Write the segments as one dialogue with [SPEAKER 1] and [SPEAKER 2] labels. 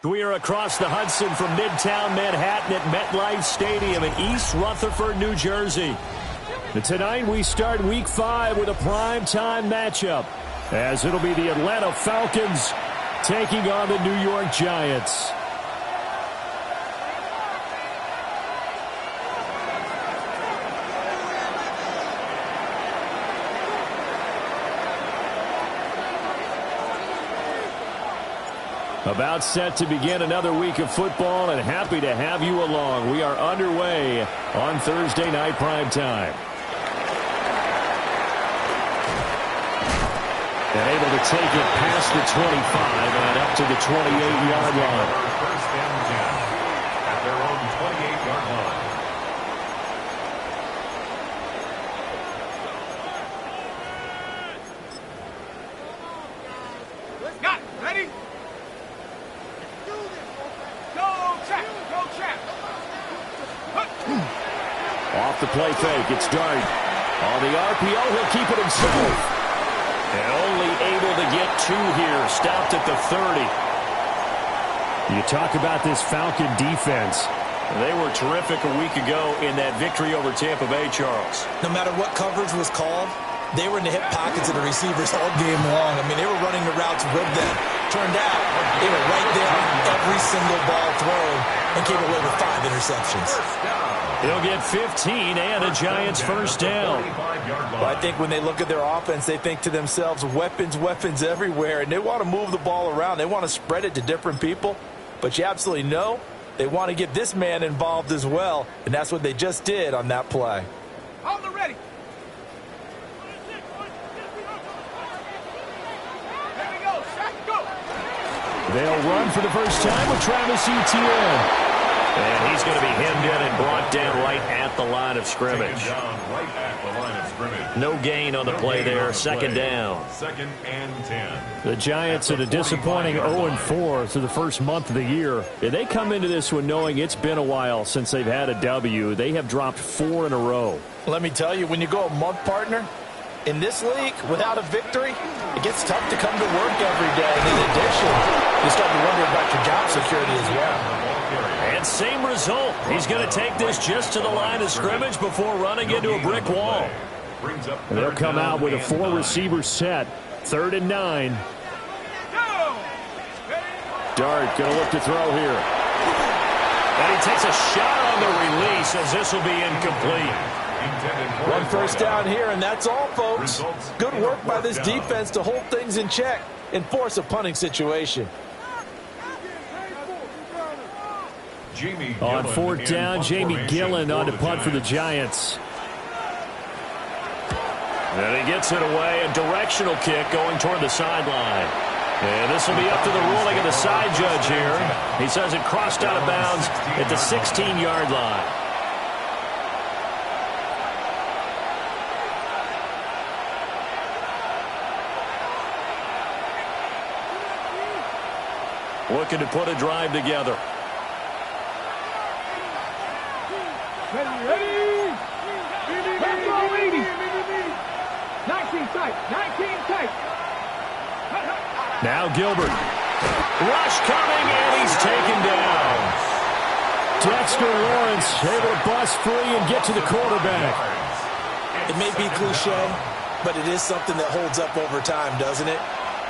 [SPEAKER 1] We are across the Hudson from Midtown Manhattan at MetLife Stadium in East Rutherford, New Jersey. And tonight we start Week 5 with a primetime matchup, as it'll be the Atlanta Falcons taking on the New York Giants. About set to begin another week of football, and happy to have you along. We are underway on Thursday night primetime. And able to take it past the 25 and up to the 28-yard line.
[SPEAKER 2] First and 10 at their own 28-yard line.
[SPEAKER 3] Got it. Ready? Go, check. Go, check.
[SPEAKER 1] Off the play fake, it's Dart. On the RPO, he'll keep it himself. And only able to get 2 here. Stopped at the 30. You talk about this Falcon defense. They were terrific a week ago in that victory over Tampa Bay, Charles.
[SPEAKER 4] No matter what coverage was called, they were in the hip pockets of the receivers all game long. I mean, they were running the routes with them. Turned out, they were right there on every single ball thrown and came away with 5 interceptions.
[SPEAKER 1] He'll get 15 and a Giants first down.
[SPEAKER 4] Well, I think when they look at their offense, they think to themselves, weapons, weapons everywhere, and they want to move the ball around. They want to spread it to different people, but you absolutely know they want to get this man involved as well, and that's what they just did on that play.
[SPEAKER 3] On the ready. There we go. Shot, go.
[SPEAKER 1] They'll run for the first time with Travis Etienne. And he's going to be hemmed in and brought down right at the line of scrimmage. No gain on the play there. Second down.
[SPEAKER 2] Second and 10.
[SPEAKER 1] The Giants at a disappointing 0-4 through the first month of the year. And they come into this one knowing it's been a while since they've had a W. They have dropped 4 in a row.
[SPEAKER 4] Let me tell you, when you go a month, partner, in this league, without a victory, it gets tough to come to work every day. And in addition, you start to wonder about your job security as well.
[SPEAKER 1] And same result. He's going to take this just to the line of scrimmage before running into a brick wall. And they'll come out with a 4-receiver set. 3rd and 9. Dart going to look to throw here. And he takes a shot on the release as this will be incomplete.
[SPEAKER 4] 1 first down here, and that's all, folks. Good work by this defense to hold things in check and force a punting situation.
[SPEAKER 1] On 4th down, Jamie Gillen on to punt for the Giants. And he gets it away. A directional kick going toward the sideline. And this will be up to the ruling of the side judge here. He says it crossed out of bounds at the 16-yard line. Looking to put a drive together.
[SPEAKER 3] Ready. Let's go, 80. 19 tight. 19 tight.
[SPEAKER 1] Now Gilbert. Rush coming, and he's taken down. Dexter Lawrence able to bust free and get to the quarterback.
[SPEAKER 4] It may be cliche, but it is something that holds up over time, doesn't it?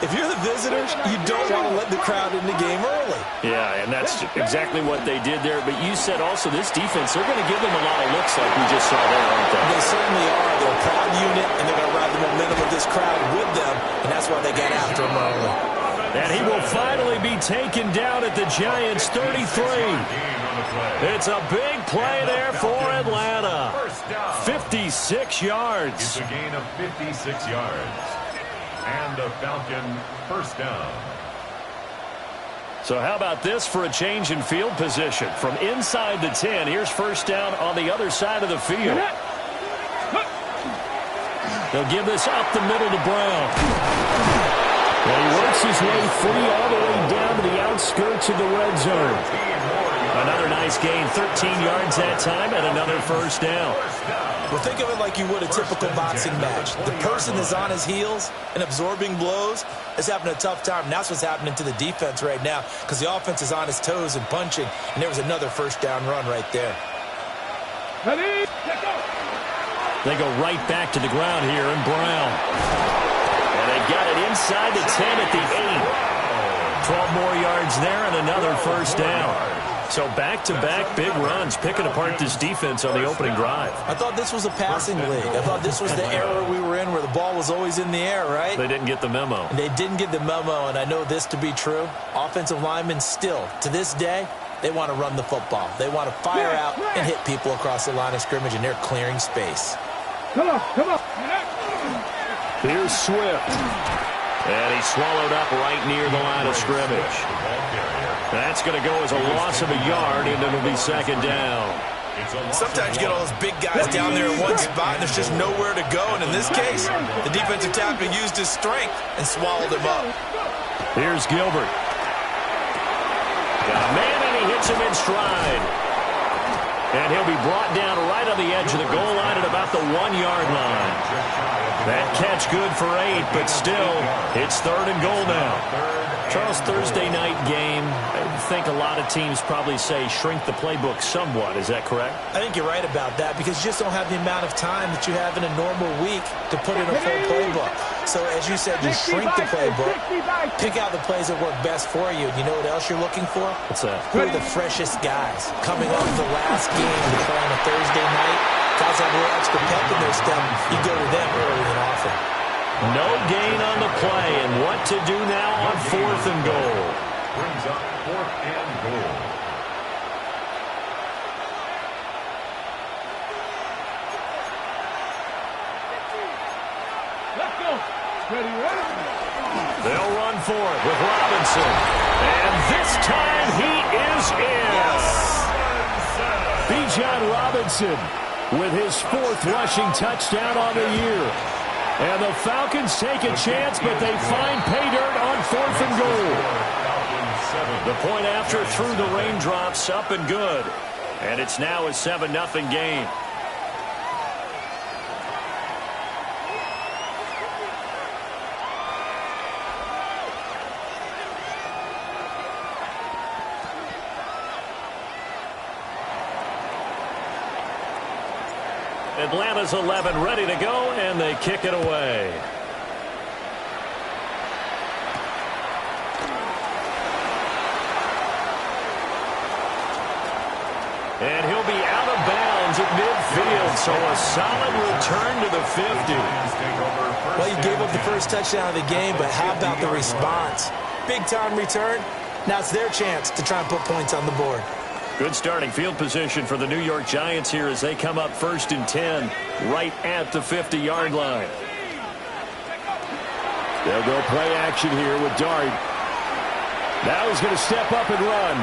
[SPEAKER 4] If you're the visitors, you don't want to let the crowd in the game early.
[SPEAKER 1] Yeah, and that's exactly what they did there. But you said also this defense, they're going to give them a lot of looks like we just saw there, aren't they?
[SPEAKER 4] They certainly are. They're a proud unit, and they're going to ride the momentum of this crowd with them, and that's why they got after him early.
[SPEAKER 1] And he will finally be taken down at the Giants' 33. It's a big play there for Atlanta. 56 yards.
[SPEAKER 2] It's a gain of 56 yards. And a Falcon first down.
[SPEAKER 1] So how about this for a change in field position? From inside the 10, here's first down on the other side of the field. They'll give this up the middle to Brown. Well, he works his way free all the way down to the outskirts of the red zone. Another nice gain, 13 yards that time, and another first down.
[SPEAKER 4] Well, think of it like you would a typical boxing match. The person is on his heels and absorbing blows is having a tough time. And that's what's happening to the defense right now because the offense is on his toes and punching, and there was another first down run right there.
[SPEAKER 3] Ready?
[SPEAKER 1] They go right back to the ground here, and Brown. And they got it inside the 10 at the 8. 12 more yards there and another first down. So back-to-back big runs, picking apart this defense on the opening drive.
[SPEAKER 4] I thought this was a passing league. I thought this was the era we were in where the ball was always in the air, right?
[SPEAKER 1] They didn't get the memo.
[SPEAKER 4] They didn't get the memo, and I know this to be true. Offensive linemen still, to this day, they want to run the football. They want to fire out and hit people across the line of scrimmage, and they're clearing space.
[SPEAKER 3] Come on, come on.
[SPEAKER 1] Here's Swift. And he's swallowed up right near the line of scrimmage. That's going to go as a loss of a yard, and it'll be second down.
[SPEAKER 4] Sometimes you get all those big guys down there in one spot, and there's just nowhere to go. And in this case, the defensive tackle used his strength and swallowed him up.
[SPEAKER 1] Here's Gilbert. Got a man, and he hits him in stride. And he'll be brought down right on the edge of the goal line at about the 1-yard line. That catch good for 8, but still, it's third and goal now. Charles, Thursday night game, I think a lot of teams probably say shrink the playbook somewhat. Is that correct?
[SPEAKER 4] I think you're right about that because you just don't have the amount of time that you have in a normal week to put in a full playbook. So as you said, you shrink the playbook, pick out the plays that work best for you. And you know what else you're looking for?
[SPEAKER 1] What's that?
[SPEAKER 4] Who are the freshest guys coming off the last game to play on a Thursday night? Guys have a little extra pep in their step. You go to them early and often.
[SPEAKER 1] No gain on the play, and what to do now on 4th and goal.
[SPEAKER 2] Brings up 4th and goal.
[SPEAKER 3] Let's go. Ready, ready?
[SPEAKER 1] They'll run for it with Robinson. And this time he is in. Bijan Robinson with his 4th rushing touchdown on the year. And the Falcons take a chance, but they find pay dirt on 4th and goal. The point after through the raindrops, up and good. And it's now a 7-0 game. Atlanta's 11 ready to go, and they kick it away. And he'll be out of bounds at midfield, so a solid return to the 50.
[SPEAKER 4] Well, you gave up the first touchdown of the game, but how about the response? Big-time return. Now it's their chance to try and put points on the board.
[SPEAKER 1] Good starting field position for the New York Giants here as they come up 1st and 10 right at the 50-yard line. They'll go play action here with Dart. Now he's going to step up and run.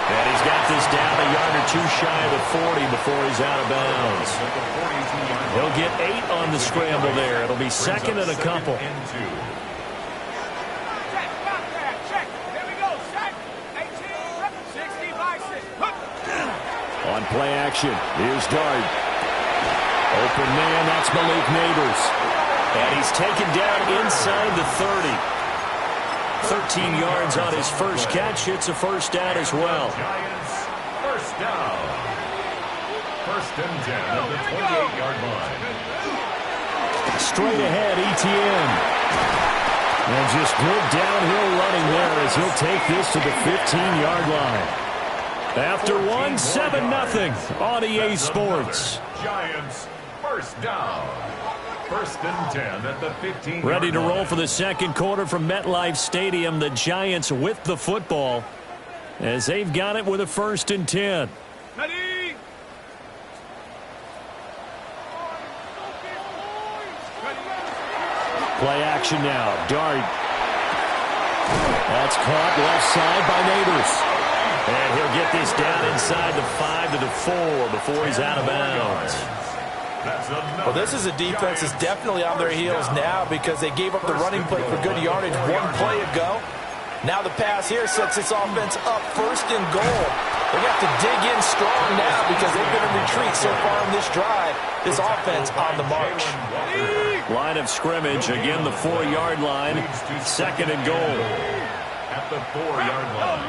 [SPEAKER 1] And he's got this down a yard or 2 shy of the 40 before he's out of bounds. He'll get 8 on the scramble there. It'll be 2nd and a couple. On play action, here's Dart. Open man, that's Malik Neighbors. And he's taken down inside the 30. 13 yards on his first catch. It's a first down as well.
[SPEAKER 2] Giants, first down. 1st and 10 at the 28-yard line.
[SPEAKER 1] Straight ahead, ETN. And just good downhill running there as he'll take this to the 15-yard line. After 7-0 on EA Sports.
[SPEAKER 2] Giants, first down. 1st and 10 at the 15.
[SPEAKER 1] Ready to roll for the second quarter from MetLife Stadium. The Giants with the football as they've got it with a 1st and 10.
[SPEAKER 3] Ready?
[SPEAKER 1] Play action now. Dart. That's caught left side by Neighbors. And he'll get this down inside the 5 to the 4 before he's out of bounds.
[SPEAKER 4] Well, this is a defense that's definitely on their heels now because they gave up the running play for good yardage one play ago. Now the pass here sets this offense up first and goal. They have to dig in strong now because they've been in retreat so far in this drive. This offense on the march.
[SPEAKER 1] Line of scrimmage, again the 4-yard line. Second and goal.
[SPEAKER 2] At the 4-yard line.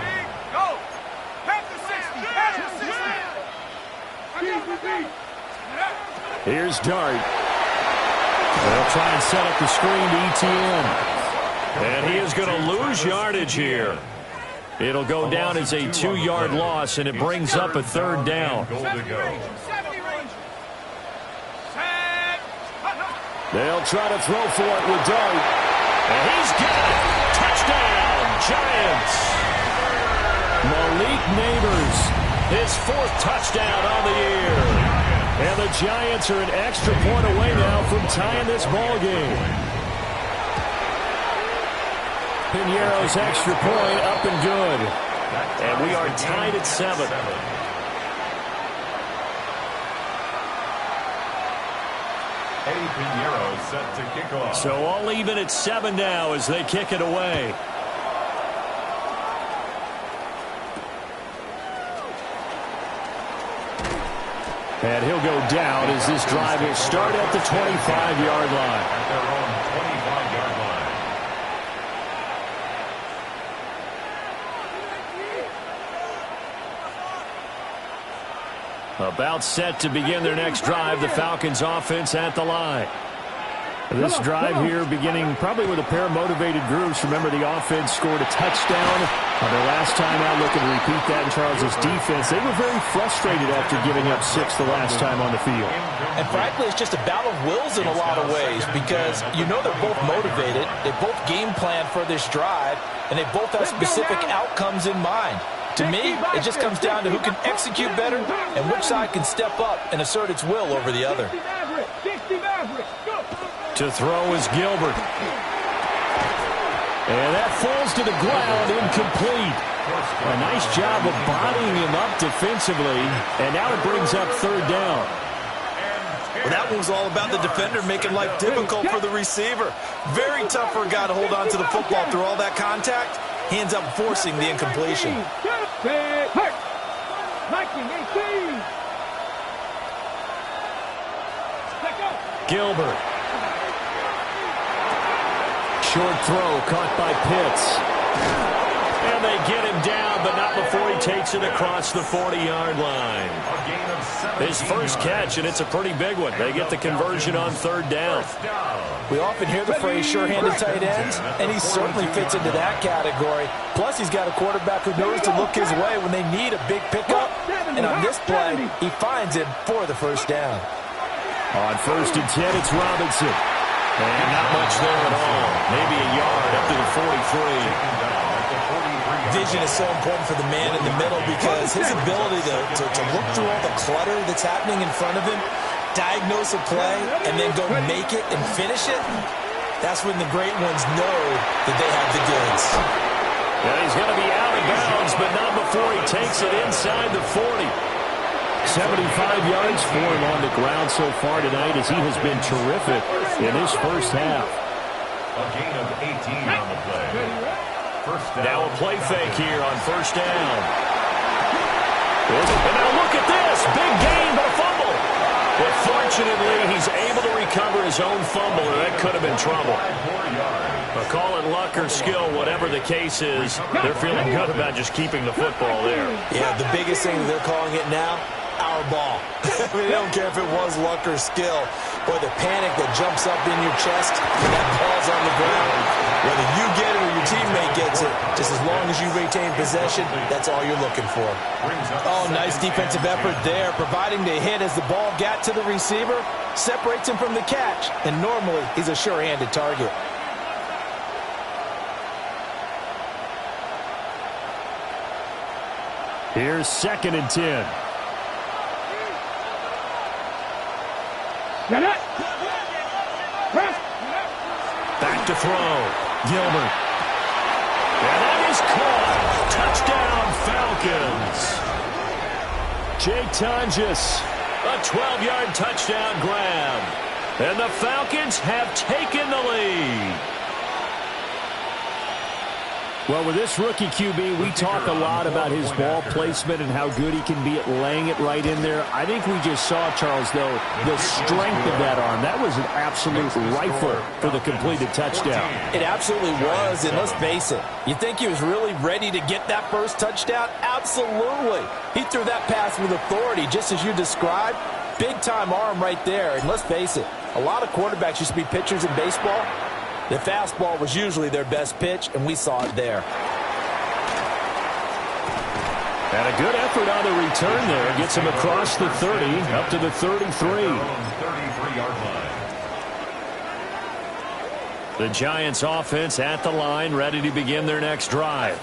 [SPEAKER 3] Go! Past the 60! Past the 60!
[SPEAKER 1] Here's Dart. They'll try and set up the screen to ETN. And he is going to lose yardage here. It'll go down as a 2-yard loss, and it brings up a third down. They'll try to throw for it with Dart. And he's got it. Touchdown, Giants. Malik Neighbors, his 4th touchdown on the year. And the Giants are an extra point away now from tying this ball game. Piñeiro's extra point up and good. And we are tied at 7.
[SPEAKER 2] Piñeiro set to kick off.
[SPEAKER 1] So all even at 7 now as they kick it away. And he'll go down as this drive will start at the 25-yard line.
[SPEAKER 2] At their own 25-yard line.
[SPEAKER 1] About set to begin their next drive, the Falcons offense at the line. This drive here beginning probably with a pair of motivated groups. Remember, the offense scored a touchdown on their last time out. Looking to repeat that in Charles' defense. They were very frustrated after giving up 6 the last time on the field.
[SPEAKER 4] And frankly, it's just a battle of wills in a lot of ways because you know they're both motivated. They both game plan for this drive, and they both have specific outcomes in mind. To me, it just comes down to who can execute better and which side can step up and assert its will over the other.
[SPEAKER 1] To throw is Gilbert. And that falls to the ground, incomplete. A nice job of bodying him up defensively, and now it brings up third down.
[SPEAKER 4] Well, that one was all about the defender making life difficult for the receiver. Very tough for a guy to hold on to the football through all that contact. He ends up forcing the incompletion.
[SPEAKER 1] Gilbert. Short throw caught by Pitts. And they get him down, but not before he takes it across the 40-yard line. His first catch, and it's a pretty big one. They get the conversion on third down.
[SPEAKER 4] We often hear the phrase sure-handed tight ends, and he certainly fits into that category. Plus, he's got a quarterback who knows to look his way when they need a big pickup. And on this play, he finds him for the first down.
[SPEAKER 1] On 1st and 10, it's Robinson. And not much there at all. Maybe a yard up to the 43.
[SPEAKER 4] Vision is so important for the man in the middle because his ability to look through all the clutter that's happening in front of him, diagnose a play, and then go make it and finish it, that's when the great ones know that they have the goods.
[SPEAKER 1] And he's going to be out of bounds, but not before he takes it inside the 40. 75 yards for him on the ground so far tonight as he has been terrific in this first half.
[SPEAKER 2] A gain of 18 on the play. First down.
[SPEAKER 1] Now a play fake here on first down. And now look at this. Big gain, but a fumble. But fortunately, he's able to recover his own fumble, or that could have been trouble. But call it luck or skill, whatever the case is, they're feeling good about just keeping the football there.
[SPEAKER 4] Yeah, the biggest thing that they're calling it now, our ball. I mean, they don't care if it was luck or skill, or the panic that jumps up in your chest when that ball's on the ground. Whether you get it or your teammate gets it, just as long as you retain possession, that's all you're looking for. Oh, nice defensive effort there, providing the hit as the ball got to the receiver, separates him from the catch, and normally he's a sure-handed target.
[SPEAKER 1] Here's 2nd and 10. Back to throw. Gilbert. And that is caught. Touchdown, Falcons. Jake Tonjes, a 12-yard touchdown grab. And the Falcons have taken the lead. Well, with this rookie QB, we talk a lot about his ball placement and how good he can be at laying it right in there. I think we just saw, Charles, though, the strength of that arm. That was an absolute rifle for the completed touchdown.
[SPEAKER 4] It absolutely was, and let's face it, you think he was really ready to get that first touchdown? Absolutely. He threw that pass with authority, just as you described. Big-time arm right there, and let's face it, a lot of quarterbacks used to be pitchers in baseball. The fastball was usually their best pitch, and we saw it there.
[SPEAKER 1] And a good effort on the return there. Gets him across the 30, up to the 33.
[SPEAKER 2] 33-yard line.
[SPEAKER 1] The Giants offense at the line, ready to begin their next drive.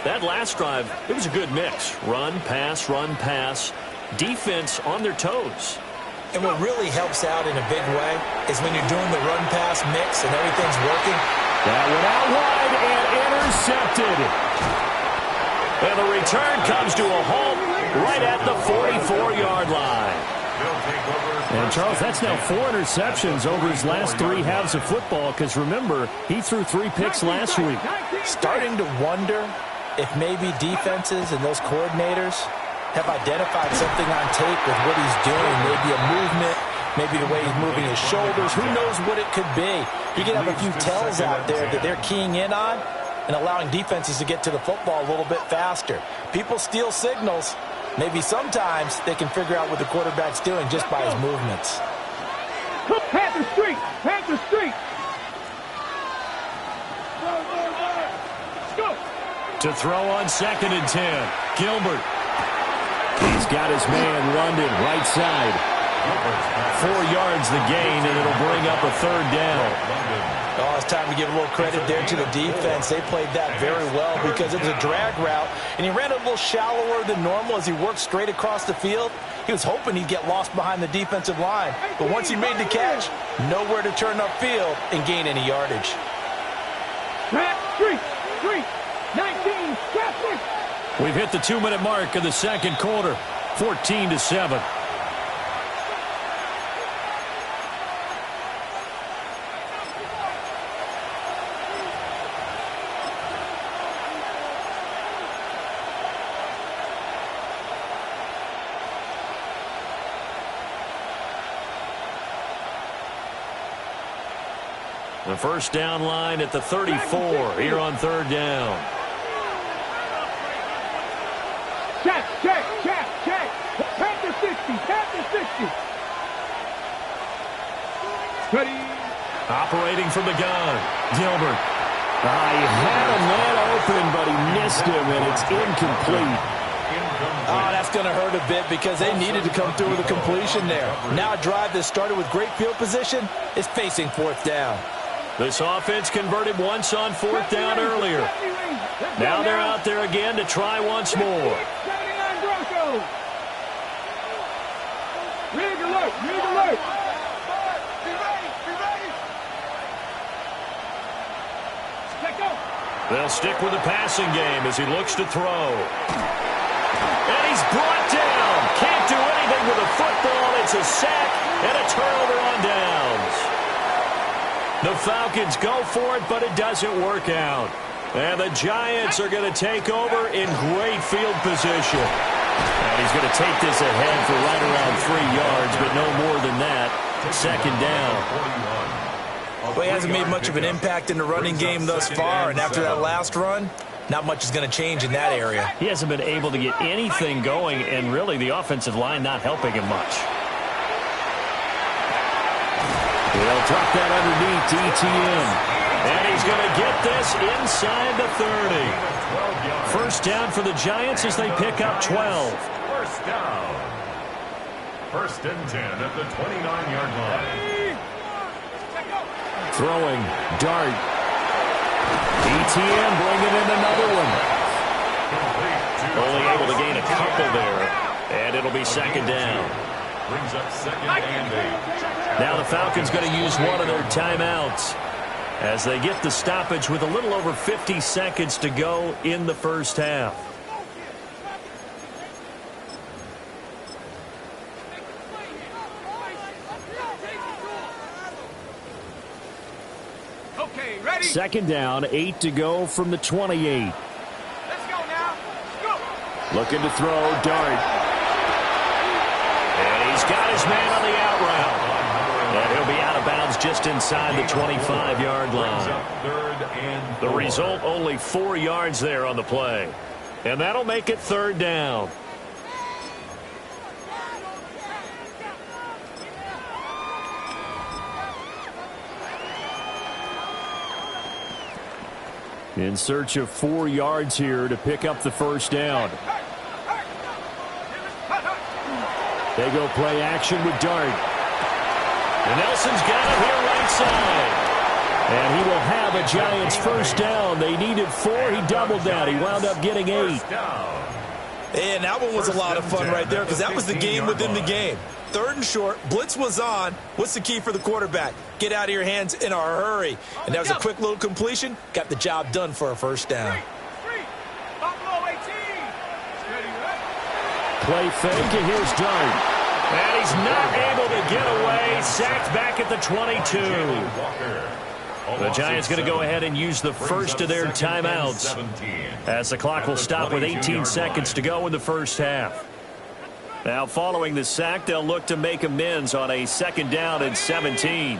[SPEAKER 1] That last drive, it was a good mix. Run, pass. Defense on their toes.
[SPEAKER 4] And what really helps out in a big way is when you're doing the run-pass mix and everything's working.
[SPEAKER 1] That went out wide and intercepted. And the return comes to a halt right at the 44-yard line. And, Charles, that's now 4 interceptions over his last 3 halves of football because, remember, he threw 3 picks last week.
[SPEAKER 4] Starting to wonder if maybe defenses and those coordinators have identified something on tape with what he's doing, maybe a movement, maybe the way he's moving his shoulders. Who knows what it could be? You can have a few tells out there that they're keying in on and allowing defenses to get to the football a little bit faster. People steal signals. Maybe sometimes they can figure out what the quarterback's doing just by his movements.
[SPEAKER 3] Panther Street! Panther Street! Let's go!
[SPEAKER 1] To throw on 2nd and 10, Gilbert. He's got his man London right side. 4 yards the gain, and it'll bring up a 3rd down.
[SPEAKER 4] Oh, it's time to give a little credit there to the defense. They played that very well because it was a drag route, and he ran a little shallower than normal as he worked straight across the field. He was hoping he'd get lost behind the defensive line, but once he made the catch, nowhere to turn upfield and gain any yardage.
[SPEAKER 3] Street! 19! Traffic!
[SPEAKER 1] We've hit the 2-minute mark of the second quarter, 14-7. The first down line at the 34 here on 3rd down.
[SPEAKER 3] Check! Panther 60! Ready!
[SPEAKER 1] Operating from the gun, Gilbert. He had a man open, but he missed him, and it's incomplete.
[SPEAKER 4] Oh, that's going to hurt a bit because they needed to come through with a completion there. Now a drive that started with great field position is facing 4th down.
[SPEAKER 1] This offense converted once on 4th down earlier. Now they're out there again to try once more.
[SPEAKER 3] Rig alert!
[SPEAKER 1] They'll stick with the passing game as he looks to throw. And he's brought down. Can't do anything with a football. It's a sack and a turnover on downs. The Falcons go for it, but it doesn't work out. And the Giants are going to take over in great field position. And he's going to take this ahead for right around 3 yards, but no more than that. 2nd down.
[SPEAKER 4] Well, he hasn't made much of an impact in the running game thus far, and after that last run, not much is going to change in that area.
[SPEAKER 1] He hasn't been able to get anything going, and really the offensive line not helping him much. They'll drop that underneath to ETN. And he's going to get this inside the 30. First down for the Giants as they pick up 12.
[SPEAKER 2] First down. 1st and 10 at the 29-yard line.
[SPEAKER 1] Throwing, Dart. ETN bringing in another one. Only able to gain a couple there. And it'll be 2nd down.
[SPEAKER 2] Brings up 2nd and 8.
[SPEAKER 1] Now the Falcons going to use one of their timeouts as they get the stoppage with a little over 50 seconds to go in the first half. Second down, 8 to go from the 28.
[SPEAKER 3] Let's go now. Go.
[SPEAKER 1] Looking to throw, Dart. And he's got his man on the out route. And he'll be out of bounds just inside the 25-yard line. The result, only 4 yards there on the play. And that'll make it third down. In search of 4 yards here to pick up the first down. They go play action with Dart. And Nelson's got it here right side. And he will have a Giants first down. They needed 4. He doubled down. He wound up getting 8.
[SPEAKER 4] And that one was a lot of fun right there because that was the game within the game. Third and short, blitz was on. What's the key for the quarterback? Get out of your hands in a hurry. And that was a quick little completion. Got the job done for a first down.
[SPEAKER 1] Play fake, and here's Dart. And he's not able to get away. Sacked back at the 22. The Giants going to go ahead and use the first of their timeouts as the clock will stop with 18 seconds to go in the first half. Now, following the sack, they'll look to make amends on a second down and 17.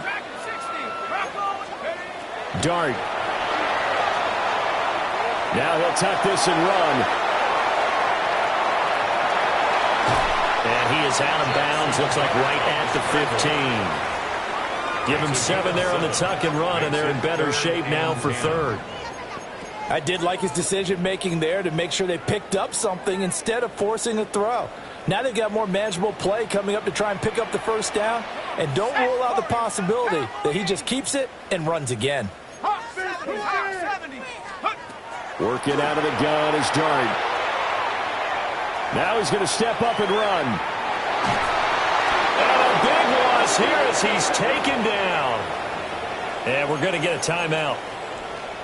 [SPEAKER 1] Dart. Now he'll tuck this and run. And he is out of bounds, looks like right at the 15. Give him 7 there on the tuck and run, and they're in better shape now for third.
[SPEAKER 4] I did like his decision-making there to make sure they picked up something instead of forcing a throw. Now they've got more manageable play coming up to try and pick up the first down. And don't rule out the possibility that he just keeps it and runs again.
[SPEAKER 1] Working out of the gun is Dart. Now he's going to step up and run. And a big loss here as he's taken down. And we're going to get a timeout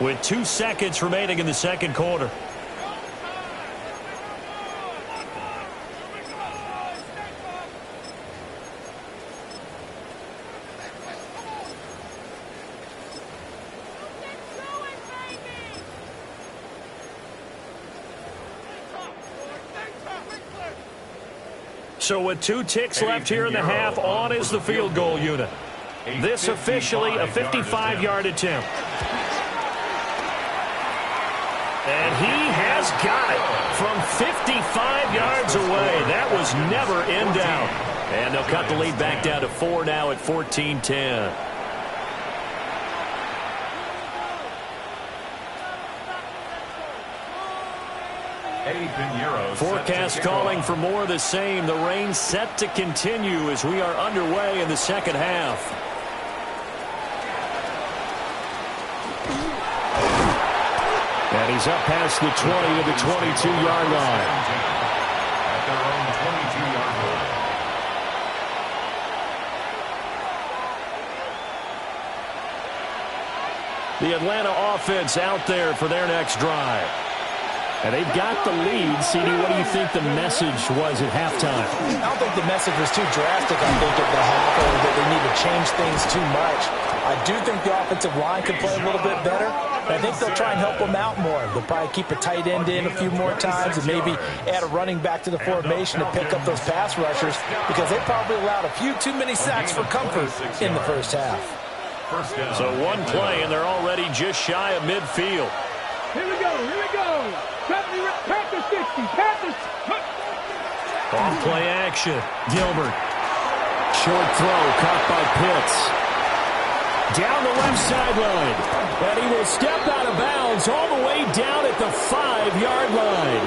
[SPEAKER 1] with 2 seconds remaining in the second quarter. So with 2 ticks left here in the half, on is the field goal unit. This officially a 55-yard attempt. And he has got it from 55 yards away. That was never in doubt. And they'll cut the lead back down to 4 now at 14-10. Forecast calling for more of the same. The rain set to continue as we are underway in the second half. And he's up past the 20 to the 22-yard line.
[SPEAKER 2] At their own 22-yard line.
[SPEAKER 1] The Atlanta offense out there for their next drive. And they've got the lead. CD, what do you think the message was at halftime?
[SPEAKER 4] I don't think the message was too drastic, I think, at the half, or that they need to change things too much. I do think the offensive line could play a little bit better. I think they'll try and help them out more. They'll probably keep a tight end in a few more times and maybe add a running back to the formation to pick up those pass rushers because they probably allowed a few too many sacks for comfort in the first half.
[SPEAKER 1] So one play, and they're already just shy of midfield.
[SPEAKER 3] Here we go. Here we go. Panthers 60. Panthers.
[SPEAKER 1] On play action. Gilbert. Short throw caught by Pitts. Down the left sideline. And he will step out of bounds all the way down at the 5-yard line.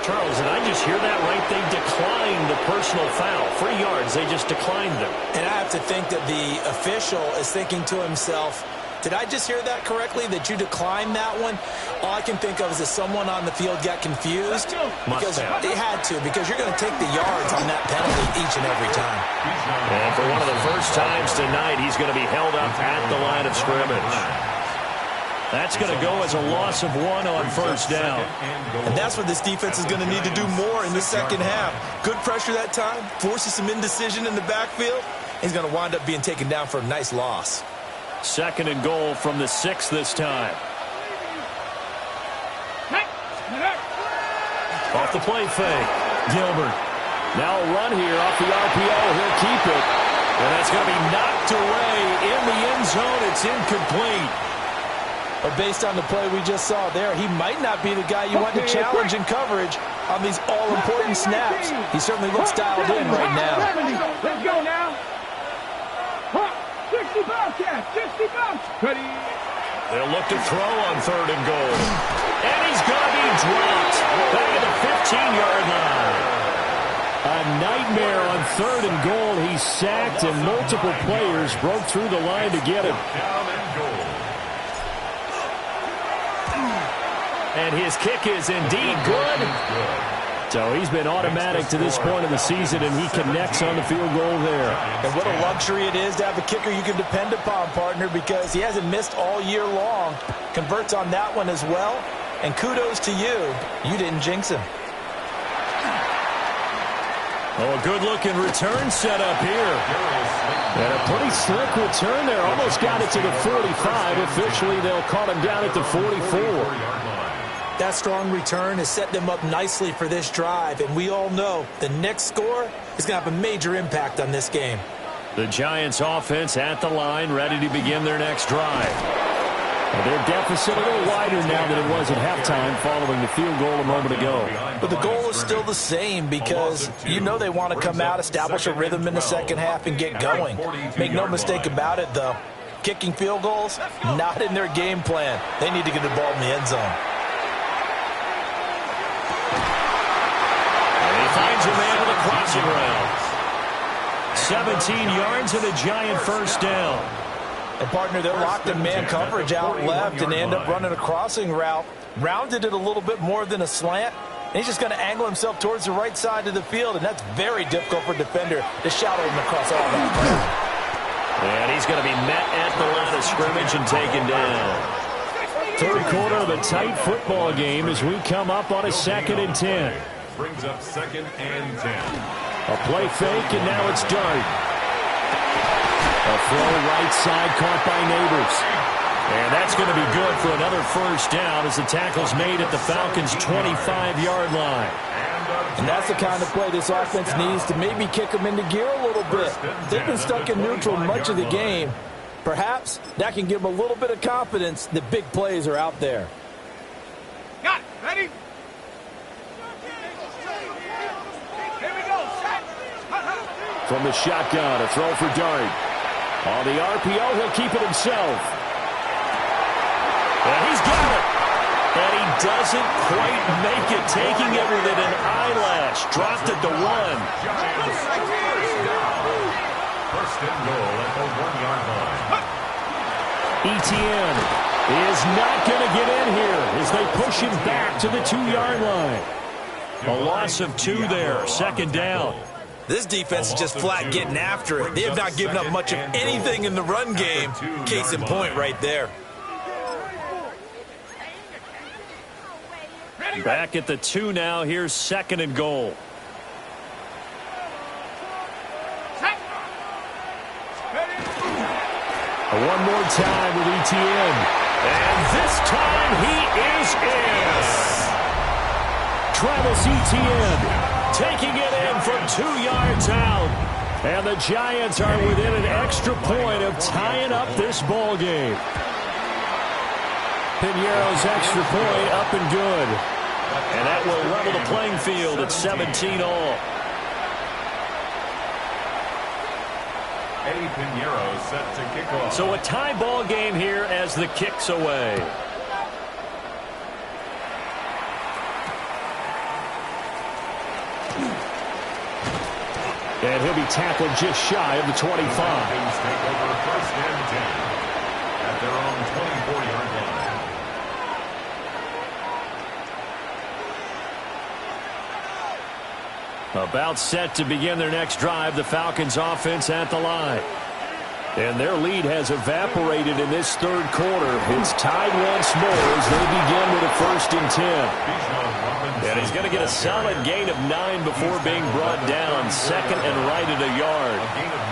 [SPEAKER 1] Charles, and I just hear that right? They declined the personal foul. 3 yards, they just declined them.
[SPEAKER 4] And I have to think that the official is thinking to himself, did I just hear that correctly, that you declined that one? All I can think of is that someone on the field got confused. Because they had to, because you're going to take the yards on that penalty each and every time.
[SPEAKER 1] And for one of the first times tonight, he's going to be held up at the line of scrimmage. That's going to go as a loss of 1 on first down.
[SPEAKER 4] And that's what this defense is going to need to do more in the second half. Good pressure that time, forces some indecision in the backfield. He's going to wind up being taken down for a nice loss.
[SPEAKER 1] Second and goal from the 6 this time. Off the play fake. Gilbert. Now a run here off the RPO. He'll keep it. And that's going to be knocked away in the end zone. It's incomplete.
[SPEAKER 4] But based on the play we just saw there, he might not be the guy you want to challenge in coverage on these all-important snaps. He certainly looks dialed in right now.
[SPEAKER 3] Let's go now. 60 Bobcats, 60 Bobcats.
[SPEAKER 1] They'll look to throw on 3rd and goal. And he's going to be dropped back at the 15-yard line. A nightmare on 3rd and goal. He's sacked, and multiple players broke through the line to get him. And his kick is indeed good. So he's been automatic to this point of the season, and he connects on the field goal there.
[SPEAKER 4] And what a luxury it is to have a kicker you can depend upon, partner, because he hasn't missed all year long. Converts on that one as well. And kudos to you. You didn't jinx him.
[SPEAKER 1] Oh, a good-looking return set up here. And a pretty slick return there. Almost got it to the 45. Officially, they'll call him down at the 44.
[SPEAKER 4] That strong return has set them up nicely for this drive, and we all know the next score is going to have a major impact on this game.
[SPEAKER 1] The Giants offense at the line, ready to begin their next drive. Well, their deficit a little wider now than it was at halftime following the field goal a moment ago.
[SPEAKER 4] But the goal is still the same because you know they want to come out, establish a rhythm in the second half, and get going. Make no mistake about it, though. Kicking field goals, not in their game plan. They need to get the ball in the end zone.
[SPEAKER 1] Finds a man with a crossing route. 17 yards and a Giant first down.
[SPEAKER 4] And, partner, they're locked in man coverage out left, and they end up running a crossing route. Rounded it a little bit more than a slant. And he's just going to angle himself towards the right side of the field, and that's very difficult for a defender to shadow him across all that.
[SPEAKER 1] And he's going to be met at the line of scrimmage and taken down. Third quarter of a tight football game as we come up on a 2nd and 10.
[SPEAKER 2] Brings up 2nd and 10.
[SPEAKER 1] A play fake, and now it's Dart. A throw right side caught by Neighbors. And that's going to be good for another first down as the tackle's made at the Falcons' 25-yard line.
[SPEAKER 4] And that's the kind of play this offense needs to maybe kick them into gear a little bit. They've been stuck in neutral much of the game. Perhaps that can give them a little bit of confidence that big plays are out there.
[SPEAKER 3] Got it. Ready?
[SPEAKER 1] From the shotgun, a throw for Dart. On the RPO, he'll keep it himself. And he's got it. And he doesn't quite make it, taking it with an eyelash. Dropped at the 1.
[SPEAKER 2] First and goal at the 1-yard line.
[SPEAKER 1] ETN is not going to get in here as they push him back to the 2-yard line. A loss of 2 there, 2nd down.
[SPEAKER 4] This defense is just flat getting after it. They have not given up much of anything in the run game. Case in point right there.
[SPEAKER 1] Back at the 2 now. Here's 2nd and goal. One more time with ETN. And this time he is in. Travis Etienne taking it in from 2 yards out. And the Giants are within an extra point of tying up this ball game. Piñeiro's extra point up and good. And that will level the playing field at 17 all.
[SPEAKER 2] Eddie Piñeiro set to kick off.
[SPEAKER 1] So a tie ball game here as the kick's away. And he'll be tackled just shy of the 25.
[SPEAKER 2] The Falcons take over 1st and 10 at their own 24-yard line.
[SPEAKER 1] About set to begin their next drive, the Falcons offense at the line. And their lead has evaporated in this third quarter. It's tied once more as they begin with a 1st and 10. And he's going to get a solid gain of 9 before being brought down. 2nd and right at a yard.
[SPEAKER 2] A gain of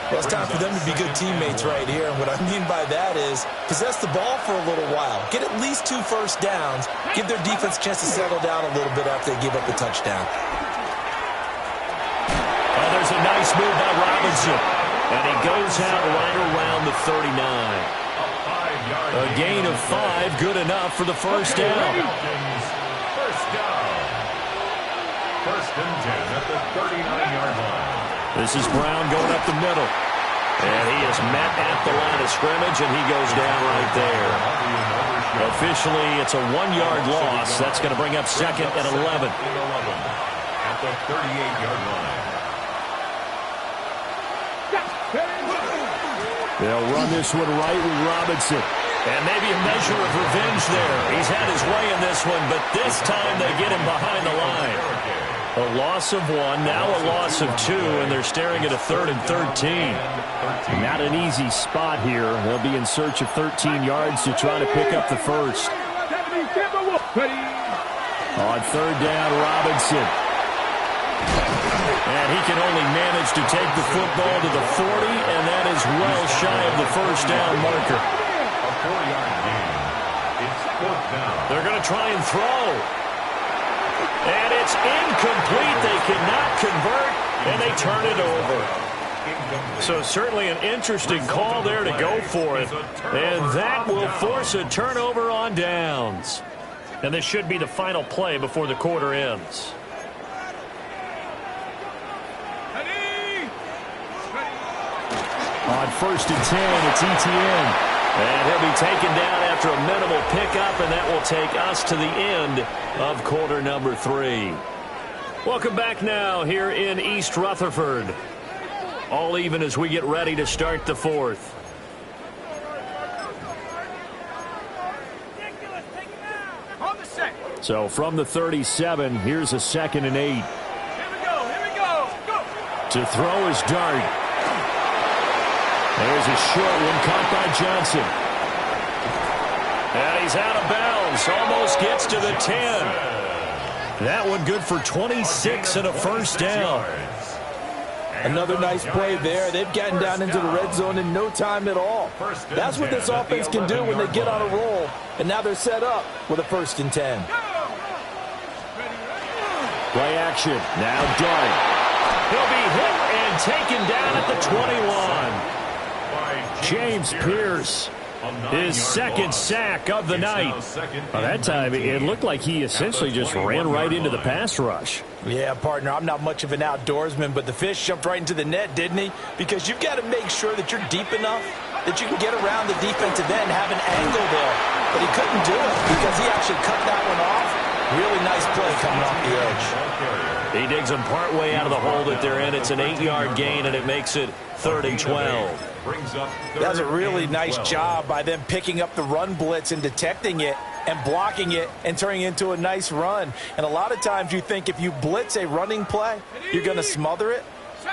[SPEAKER 2] 9.
[SPEAKER 4] Well, it's time for them to be good teammates right here. And what I mean by that is possess the ball for a little while. Get at least 2 first downs. Give their defense a chance to settle down a little bit after they give up the touchdown.
[SPEAKER 1] Oh, there's a nice move by Robinson. And he goes out right around the 39. A gain of 5, good enough for the first down.
[SPEAKER 2] First down. First and 10 at the 39-yard line.
[SPEAKER 1] This is Brown going up the middle. And he is met at the line of scrimmage, and he goes down right there. Officially, it's a 1-yard loss. That's going to bring up second and 11.
[SPEAKER 2] At the 38-yard line.
[SPEAKER 1] They'll run this one right with Robinson. And maybe a measure of revenge there. He's had his way in this one, but this time they get him behind the line. A loss of 1, now a loss of 2, and they're staring at a 3rd and 13. Not an easy spot here. They'll be in search of 13 yards to try to pick up the first. On 3rd down, Robinson. And he can only manage to take the football to the 40, and that is well shy of the first down marker.
[SPEAKER 2] A 4-yard gain. It's 4th down.
[SPEAKER 1] They're going to try and throw. And it's incomplete. They cannot convert, and they turn it over. So certainly an interesting call there to go for it. And that will force a turnover on downs. And this should be the final play before the quarter ends. On 1st and 10, it's ETN. And he'll be taken down after a minimal pickup, and that will take us to the end of quarter number 3. Welcome back now here in East Rutherford. All even as we get ready to start the 4th. So from the 37, here's a 2nd and 8.
[SPEAKER 3] Here we go. Go.
[SPEAKER 1] To throw is Dart. There's a short one caught by Johnson. And he's out of bounds. Almost gets to the 10. That one good for 26 and a first down.
[SPEAKER 4] Another nice play there. They've gotten down into the red zone in no time at all. That's what this offense can do when they get on a roll. And now they're set up with a 1st and 10.
[SPEAKER 1] Play action. Now Dart. He'll be hit and taken down at the 21. James Pierce, his 2nd sack of the night. By that time, it looked like he essentially just ran right into the pass rush.
[SPEAKER 4] Yeah, partner, I'm not much of an outdoorsman, but the fish jumped right into the net, didn't he? Because you've got to make sure that you're deep enough that you can get around the defensive end and have an angle there. But he couldn't do it because he actually cut that one off. Really nice play coming off the edge.
[SPEAKER 1] He digs them partway out of the hole that they're in. It's an 8-yard gain, and it makes it 3rd and 12.
[SPEAKER 4] That's a really nice job by them picking up the run blitz and detecting it and blocking it and turning it into a nice run. And a lot of times you think if you blitz a running play, you're going to smother it.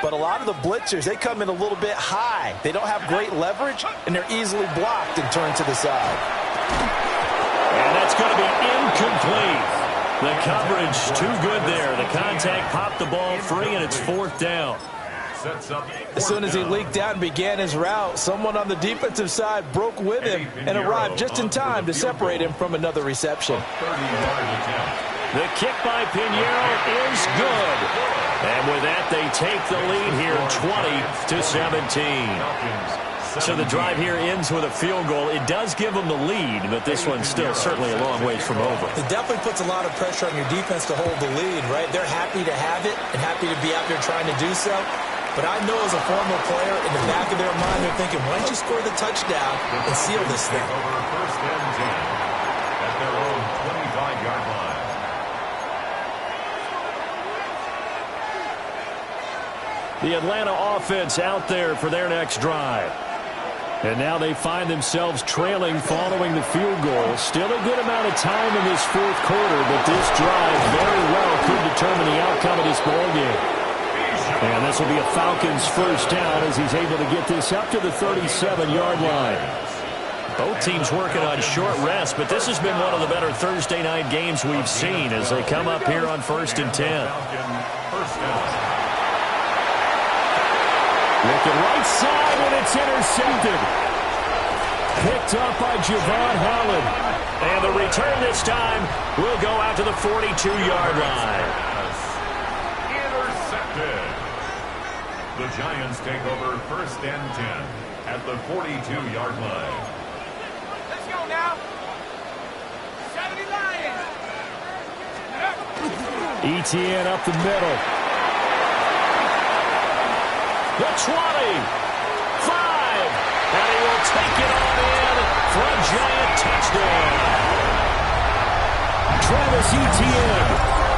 [SPEAKER 4] But a lot of the blitzers, they come in a little bit high. They don't have great leverage, and they're easily blocked and turned to the side.
[SPEAKER 1] And that's going to be incomplete. The coverage too good there. The contact popped the ball free, and it's 4th down.
[SPEAKER 4] As soon as he leaked out and began his route, someone on the defensive side broke with him and arrived just in time to separate him from another reception.
[SPEAKER 1] The kick by Pinheiro is good. And with that, they take the lead here 20-17. So the drive here ends with a field goal. It does give them the lead, but this one's still certainly a long ways from over.
[SPEAKER 4] It definitely puts a lot of pressure on your defense to hold the lead, right? They're happy to have it and happy to be out there trying to do so. But I know as a former player, in the back of their mind, they're thinking, why don't you score the touchdown and seal this thing?
[SPEAKER 2] Over 1st and 10 at their own 25-yard line.
[SPEAKER 1] The Atlanta offense out there for their next drive. And now they find themselves trailing following the field goal. Still a good amount of time in this 4th quarter, but this drive very well could determine the outcome of this ballgame. And this will be a Falcons first down as he's able to get this up to the 37-yard line. Both teams working on short rest, but this has been one of the better Thursday night games we've seen as they come up here on 1st and 10. Looking right side, and it's intercepted. Picked up by Javon Holland. And the return this time will go out to the 42-yard line.
[SPEAKER 2] Intercepted. The Giants take over 1st and 10 at the 42-yard line.
[SPEAKER 3] Let's go now. 70 Lions.
[SPEAKER 1] ETN up the middle. The 20. 5. And he will take it on in for a Giant touchdown. Travis Etienne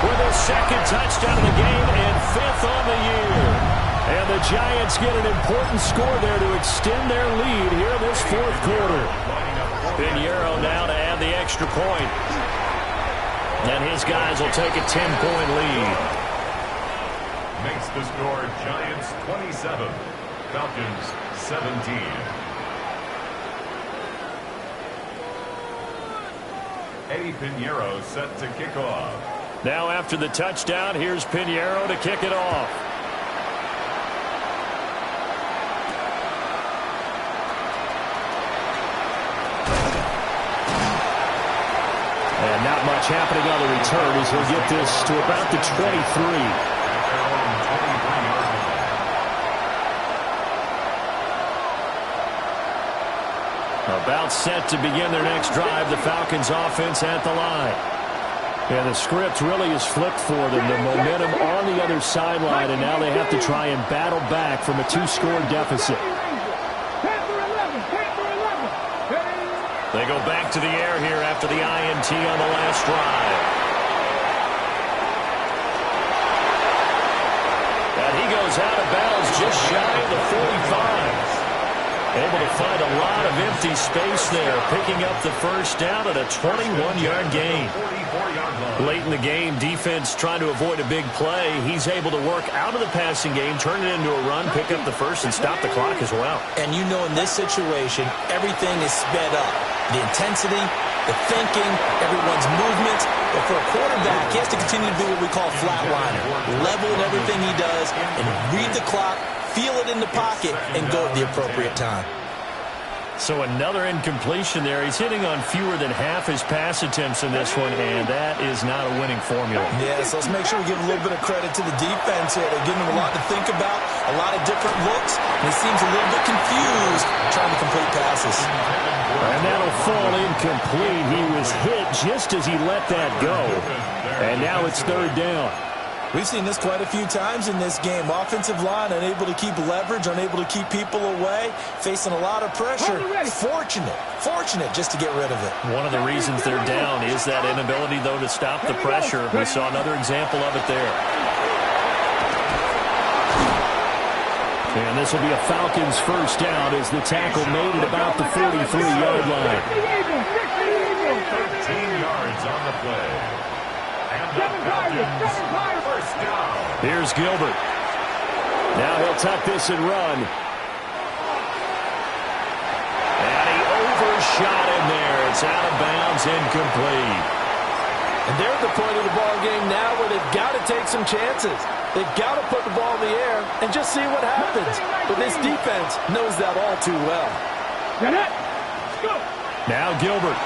[SPEAKER 1] with his 2nd touchdown of the game and 5th on the year. And the Giants get an important score there to extend their lead here in this 4th quarter. Pinheiro now to add the extra point. And his guys will take a 10-point lead.
[SPEAKER 2] Makes the score Giants 27, Falcons 17. Eddie Pinheiro set to kick off.
[SPEAKER 1] Now after the touchdown, here's Pinheiro to kick it off. And not much happening on the return as he'll get this to about the 23. About set to begin their next drive. The Falcons offense at the line. And the script really is flipped for them. The momentum on the other sideline, and now they have to try and battle back from a 2-score deficit. They go back to the air here after the INT on the last drive. And he goes out of bounds just shy of the 45. Able to find a lot of empty space there, picking up the 1st down at a 21-yard gain. Late in the game, defense trying to avoid a big play. He's able to work out of the passing game, turn it into a run, pick up the 1st, and stop the clock as well.
[SPEAKER 4] And you know in this situation, everything is sped up. The intensity, the thinking, everyone's movement. But for a quarterback, he has to continue to do what we call flatliner. Level in everything he does and read the clock, feel it in the pocket, and go at the appropriate time.
[SPEAKER 1] So another incompletion there. He's hitting on fewer than half his pass attempts in this one, and that is not a winning formula.
[SPEAKER 4] Yes, let's make sure we give a little bit of credit to the defense here. They're giving him a lot to think about, a lot of different looks, and he seems a little bit confused trying to complete passes.
[SPEAKER 1] And that'll fall incomplete. He was hit just as he let that go. And now it's 3rd down.
[SPEAKER 4] We've seen this quite a few times in this game. Offensive line unable to keep leverage, unable to keep people away, facing a lot of pressure. Fortunate just to get rid of it.
[SPEAKER 1] One of the reasons they're down is that inability, though, to stop the pressure. We saw another example of it there. And this will be a Falcons 1st down as the tackle made at about the 43-yard line.
[SPEAKER 2] 13 yards on the play. And the Falcons 1st down.
[SPEAKER 1] Here's Gilbert. Now he'll tuck this and run. And he overshot him there. It's out of bounds, incomplete.
[SPEAKER 4] And they're at the point of the ball game now where they've got to take some chances. They've got to put the ball in the air and just see what happens. But this defense knows that all too well.
[SPEAKER 1] Now Gilbert.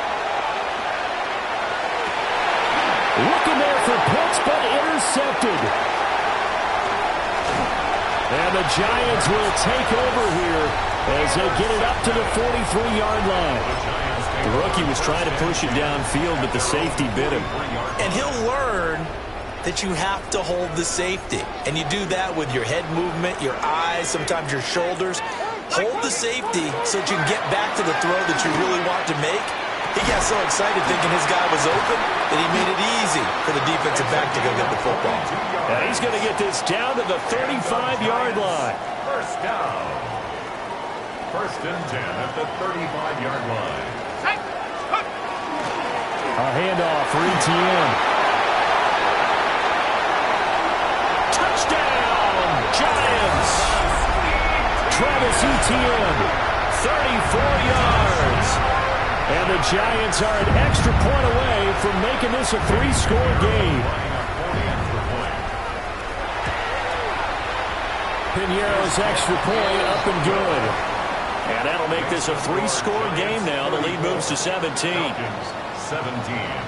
[SPEAKER 1] Looking there for Pitts, but intercepted. And the Giants will take over here as they get it up to the 43-yard line. The rookie was trying to push it downfield, but the safety bit him.
[SPEAKER 4] And he'll learn that you have to hold the safety. And you do that with your head movement, your eyes, sometimes your shoulders. Hold the safety so that you can get back to the throw that you really want to make. He got so excited thinking his guy was open that he made it easy for the defensive back to go get the football.
[SPEAKER 1] And he's going to get this down to the 35-yard line.
[SPEAKER 2] 1st down. 1st and 10 at the 35-yard line.
[SPEAKER 1] A handoff for ETN. Touchdown, Giants! Travis Etienne, 34 yards. And the Giants are an extra point away from making this a 3-score game. Piñeiro's extra point up and good. And that'll make this a 3-score game now. The lead moves to 17.
[SPEAKER 2] 17.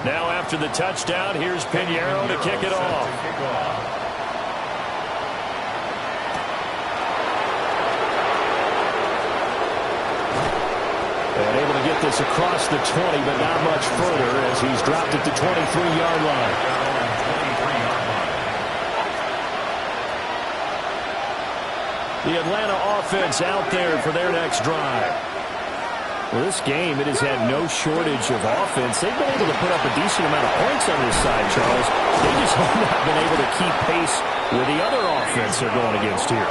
[SPEAKER 1] Now after the touchdown, here's Piñeiro to kick it off. And able to get this across the 20, but not much further as he's dropped it to 23-yard line. The Atlanta offense out there for their next drive. Well, this game, it has had no shortage of offense. They've been able to put up a decent amount of points on this side, Charles. They just have not been able to keep pace with the other offense they're going against here.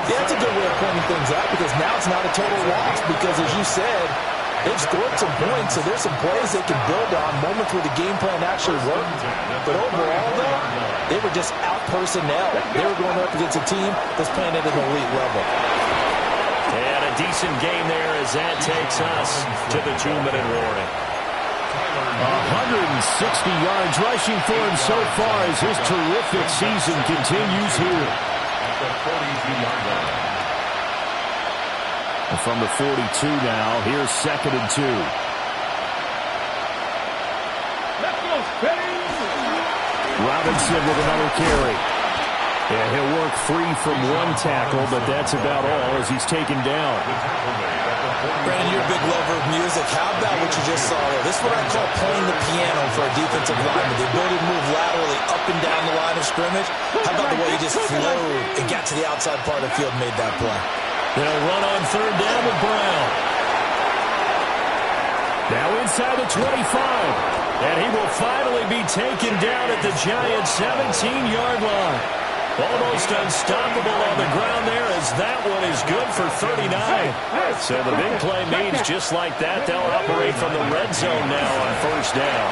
[SPEAKER 4] Yeah, that's a good way of pointing things out because now it's not a total loss because, as you said, they've scored some points, so there's some plays they can build on, moments where the game plan actually worked. But overall, though, they were just out personnel. They were going up against a team that's playing at an elite level.
[SPEAKER 1] And a decent game there as that takes us to the 2-minute warning. 160 yards rushing for him so far as his terrific season continues here. And from the 42 now, here's 2nd and 2.
[SPEAKER 3] Let's go, steady.
[SPEAKER 1] Robinson with another carry. Yeah, he'll work free from one tackle, but that's about all as he's taken down.
[SPEAKER 4] Brandon, you're a big lover of music. How about what you just saw there? This is what I call playing the piano for a defensive lineman. The ability to move laterally up and down the line of scrimmage. How about the way he just flowed and got to the outside part of the field and made that play?
[SPEAKER 1] They'll run on 3rd down with Brown. Now inside the 25. And he will finally be taken down at the Giants' 17-yard line. Almost unstoppable on the ground there as that one is good for 39. So the big play means just like that, they'll operate from the red zone now on 1st down.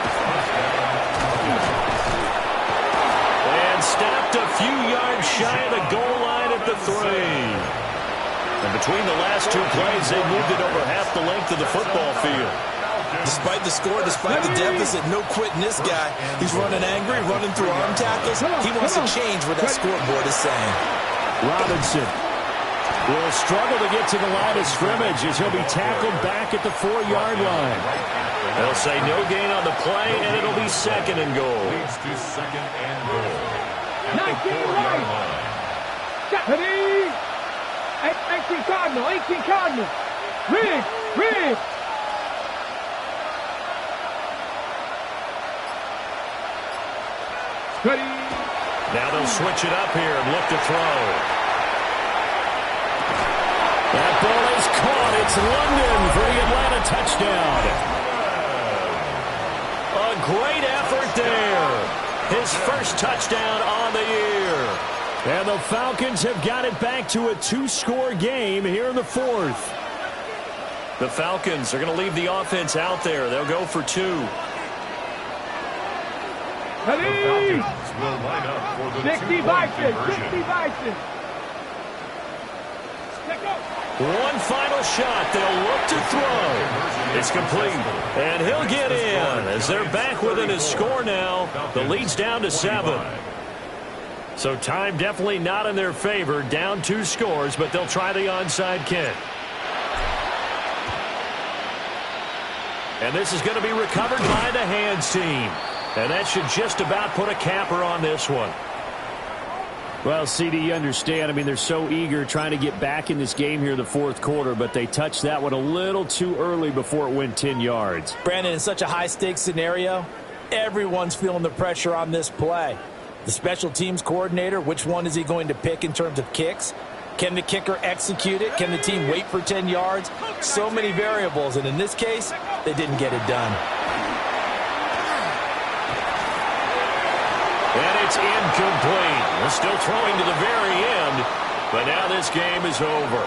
[SPEAKER 1] And stopped a few yards shy of the goal line at the 3. And between the last 2 plays, they moved it over half the length of the football field.
[SPEAKER 4] Despite the score, despite the deficit, no quitting this guy. He's running angry, running through arm tackles. He wants to change what that scoreboard is saying.
[SPEAKER 1] Robinson will struggle to get to the line of scrimmage as he'll be tackled back at the 4-yard line. They'll say no gain on the play, and it'll be 2nd and goal.
[SPEAKER 2] Leads to 2nd and goal. At the
[SPEAKER 3] 19
[SPEAKER 2] 4-yard line.
[SPEAKER 3] Steady. 18 Cardinal, 18 Cardinal. Rig.
[SPEAKER 1] Now they'll switch it up here and look to throw. That ball is caught. It's London for the Atlanta touchdown. A great effort there. His first touchdown on the year. And the Falcons have got it back to a 2-score game here in the 4th. The Falcons are going to leave the offense out there. They'll go for 2.
[SPEAKER 2] The Falcons will line up for the
[SPEAKER 3] 60 Vikings, 60 Vikings.
[SPEAKER 1] One final shot. They'll look to throw. It's complete. And he'll get in as they're back within a score now. The lead's down to 7. So time definitely not in their favor. Down 2 scores, but they'll try the onside kick. And this is going to be recovered by the hands team. And that should just about put a capper on this one. Well, CD, you understand. I mean, they're so eager trying to get back in this game here in the 4th quarter, but they touched that one a little too early before it went 10 yards.
[SPEAKER 4] Brandon, in such a high-stakes scenario, everyone's feeling the pressure on this play. The special teams coordinator, which one is he going to pick in terms of kicks? Can the kicker execute it? Can the team wait for 10 yards? So many variables, and in this case, they didn't get it done.
[SPEAKER 1] And it's incomplete. We're still throwing to the very end, but now this game is over.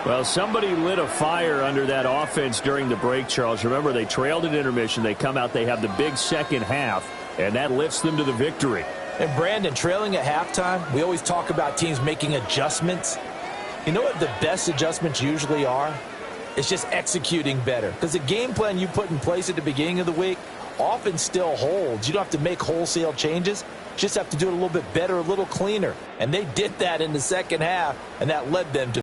[SPEAKER 1] Well, somebody lit a fire under that offense during the break, Charles. Remember, they trailed at intermission. They come out, they have the big second half, and that lifts them to the victory.
[SPEAKER 4] And Brandon, trailing at halftime, we always talk about teams making adjustments. You know what the best adjustments usually are? It's just executing better. Because the game plan you put in place at the beginning of the week often still holds. You don't have to make wholesale changes. You just have to do it a little bit better, a little cleaner. And they did that in the second half, and that led them to